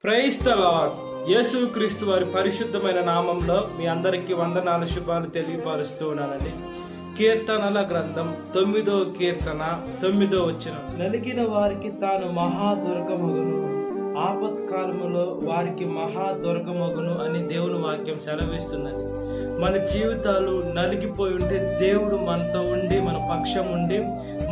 Praise the lord. యేసుక్రీస్తు వారి పరిశుద్ధమైన నామంలో మీ అందరికీ వందనాలు, శుభాలు తెలియపరుస్తూ ఉన్నానండి. కీర్తనల గ్రంథం 9వ కీర్తన 9వ వచనం. నలిగిన వారికి తాను మహాదుర్గమగును, ఆపత్కాలములో వారికి మహాదుర్గమగును అని దేవుని వాక్యం సెలవిస్తుందండి. మన జీవితాలు నలిగిపోయి ఉంటే దేవుడు మనతో ఉండి, మన పక్షం ఉండి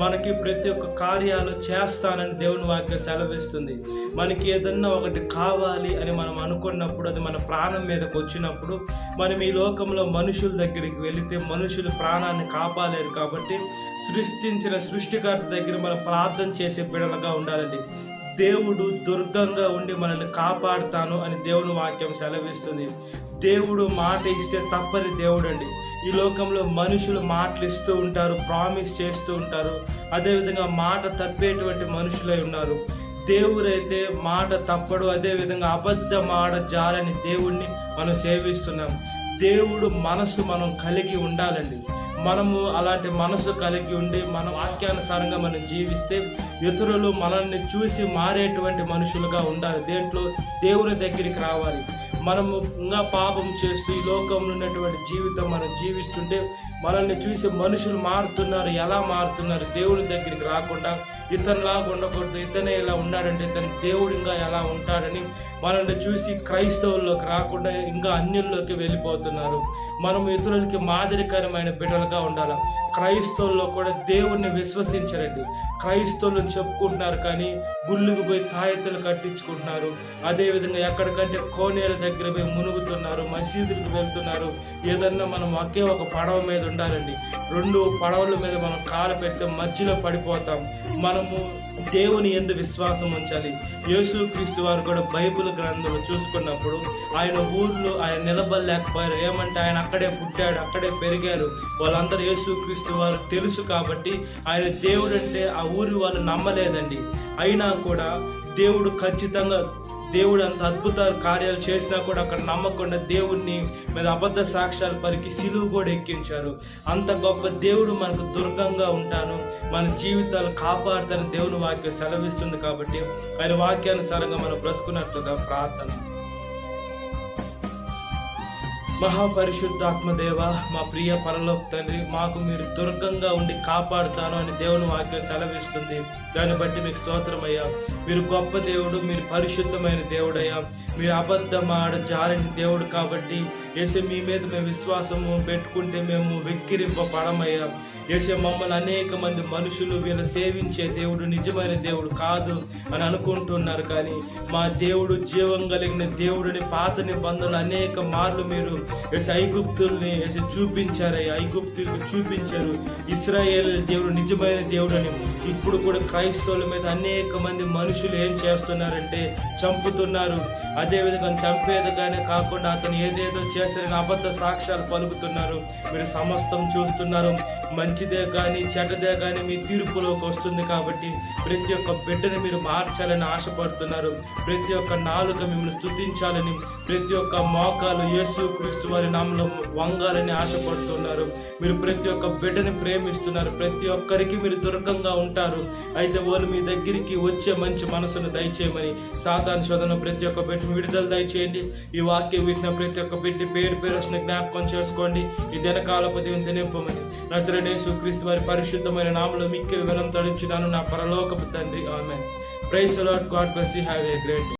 మనకి ప్రతి ఒక్క కార్యాలు చేస్తానని దేవుని వాక్యం సెలవిస్తుంది. మనకి ఏదన్నా ఒకటి కావాలి అని మనం అనుకున్నప్పుడు, అది మన ప్రాణం మీదకి వచ్చినప్పుడు, మనం ఈ లోకంలో మనుషుల దగ్గరికి వెళితే మనుషులు ప్రాణాన్ని కాపాలేరు. కాబట్టి సృష్టించిన సృష్టికర్త దగ్గర మనం ప్రార్థన చేసే బిడ్డలుగా ఉండాలండి. దేవుడు దుర్గంగా ఉండి మనల్ని కాపాడుతాను అని దేవుని వాక్యం సెలవిస్తుంది. దేవుడు మాట ఇస్తే తప్పని దేవుడు అండి. ఈ లోకంలో మనుషులు మాటలు ఇస్తూ ఉంటారు, ప్రామిస్ చేస్తూ ఉంటారు. అదేవిధంగా మాట తప్పేటువంటి మనుషులై ఉన్నారు. దేవుడైతే మాట తప్పడు. అదేవిధంగా అబద్ధం ఆడ జాలని దేవుణ్ణి మనం సేవిస్తున్నాం. దేవుడు మనసు మనం కలిగి ఉండాలండి. మనము అలాంటి మనసు కలిగి ఉండి మన వాక్యానుసారంగా మనం జీవిస్తే ఇతరులు మనల్ని చూసి మారేటువంటి మనుషులుగా ఉండాలి. దేంట్లో దేవుని దగ్గరికి రావాలి. మనము ఇంకా పాపం చేస్తూ ఈ లోకంలో ఉన్నటువంటి జీవితం మనం జీవిస్తుంటే మనల్ని చూసి మనుషులు మారుతున్నారు. ఎలా మారుతున్నారు? దేవుడి దగ్గరికి రాకుండా ఇతనిలాగా ఉండకూడదు, ఇతనే ఇలా ఉన్నాడంటే ఇతను దేవుడు ఇంకా ఎలా ఉంటాడని మనల్ని చూసి క్రైస్తవుల్లోకి రాకుండా ఇంకా అన్యుల్లోకి వెళ్ళిపోతున్నారు. మనం ఇతరులకి మాదిరికరమైన బిడ్డలుగా ఉండాలి. క్రైస్తవుల్లో కూడా దేవుణ్ణి విశ్వసించరండి. క్రైస్తవులను చెప్పుకుంటున్నారు కానీ గుళ్ళుకు పోయి తాయెత్తులు కట్టించుకుంటున్నారు. అదేవిధంగా ఎక్కడికంటే కోనేరు దగ్గర పోయి మునుగుతున్నారు, మసీదులకు వెళ్తున్నారు. ఏదన్నా మనం ఒకే ఒక పడవ మీద ఉండాలండి. 2 పడవల మీద మనం కాలు పెడితే మధ్యలో పడిపోతాం. మనము దేవుని యందు విశ్వాసం ఉంచాలి. యేసుక్రీస్తు వారు కూడా బైబిల్ గ్రంథంలో చూసుకున్నప్పుడు ఆయన ఊర్లో ఆయన నిలబడలేకపోయారు. ఏమంటే ఆయన అక్కడే పుట్టాడు, అక్కడే పెరిగారు. వాళ్ళందరూ యేసుక్రీస్తు వారు తెలుసు కాబట్టి ఆయన దేవుడు అంటే ఆ ఊరి వాళ్ళు నమ్మలేదండి. అయినా కూడా దేవుడు ఖచ్చితంగా దేవుడు అంత అద్భుత కార్యాలు చేసినా కూడా అక్కడ నమ్మకుండా దేవుడిని మీద అబద్ధ సాక్ష్యాలు పలికి సిలువ కూడా ఎక్కించారు. అంత గొప్ప దేవుడు మనకు దుర్గంగా ఉంటాను, మన జీవితాలు కాపాడుతాను దేవుని వాక్యం సెలవిస్తుంది. కాబట్టి ఆయన వాక్యానుసారంగా మనం బ్రతుకున్నట్లుగా ప్రార్థన. మహాపరిశుద్ధాత్మదేవ, మా ప్రియ పరలోక తండ్రి, మాకు మీరు దుర్గంగా ఉండి కాపాడుతాను అని దేవుని వాక్యం సెలవిస్తుంది. దాన్ని బట్టి మీకు స్తోత్రమయ్యా. మీరు గొప్ప దేవుడు, మీరు పరిశుద్ధమైన దేవుడయ్యా. మీరు అబద్ధమాడ జాలని దేవుడు కాబట్టి యేసే మీ మీద మేము విశ్వాసము పెట్టుకుంటే మేము వెక్కిరింపబడమయ్యా. యేసే మమ్మల్ని అనేక మంది మనుషులు వీళ్ళు సేవించే దేవుడు నిజమైన దేవుడు కాదు అని అనుకుంటున్నారు. కానీ మా దేవుడు జీవం కలిగిన దేవుడిని పాత నిబంధనలు అనేక మార్లు మీరు ఐగుప్తుల్ని చూపించారయ్యా. ఐగుప్తులకు చూపించారు ఇశ్రాయేలు దేవుడు నిజమైన దేవుడు అని. ఇప్పుడు కూడా క్రైస్తవుల మీద అనేక మంది మనుషులు ఏం చేస్తున్నారంటే చంపుతున్నారు. అదేవిధంగా చంపేదిగానే కాకుండా అతను ఏదేదో చేశారని అబద్ధ సాక్ష్యాలు పలుకుతున్నారు. మీరు సమస్తం చూస్తున్నారు. మంచిదే కానీ చెడ్డదే కానీ మీ తీర్పులోకి వస్తుంది. కాబట్టి ప్రతి ఒక్క బిడ్డని మీరు మార్చాలని ఆశపడుతున్నారు. ప్రతి ఒక్క నాలుక మిమ్మల్ని స్తుతించాలని, ప్రతి ఒక్క మోకాలు యేసుక్రీస్తు వారి నామములో వంగాలని ఆశపడుతున్నారు. మీరు ప్రతి ఒక్క బిడ్డని ప్రేమిస్తున్నారు. ప్రతి ఒక్కరికి మీరు దుర్గంగా ఉంటారు. అయితే వాళ్ళు మీ దగ్గరికి వచ్చే మంచి మనసును దయచేయమని, సాతాను శోధన ప్రతి ఒక్క బిడ్డ విడుదల దయచేయండి. ఈ వాక్యం విన్న ప్రతి ఒక్క బిడ్డ పేరు వస్తున్న జ్ఞాపకం చేసుకోండి. ఈ దినకాలపు దేవుని నింపమని నజరేయుడైన యేసుక్రీస్తు వారి పరిశుద్ధమైన నామములో మిక్కిలి వినయం తడుచున్నాను నా పరలోకపు తండ్రి. ఆమేన్. Praise the lord. God bless you. Have a great day.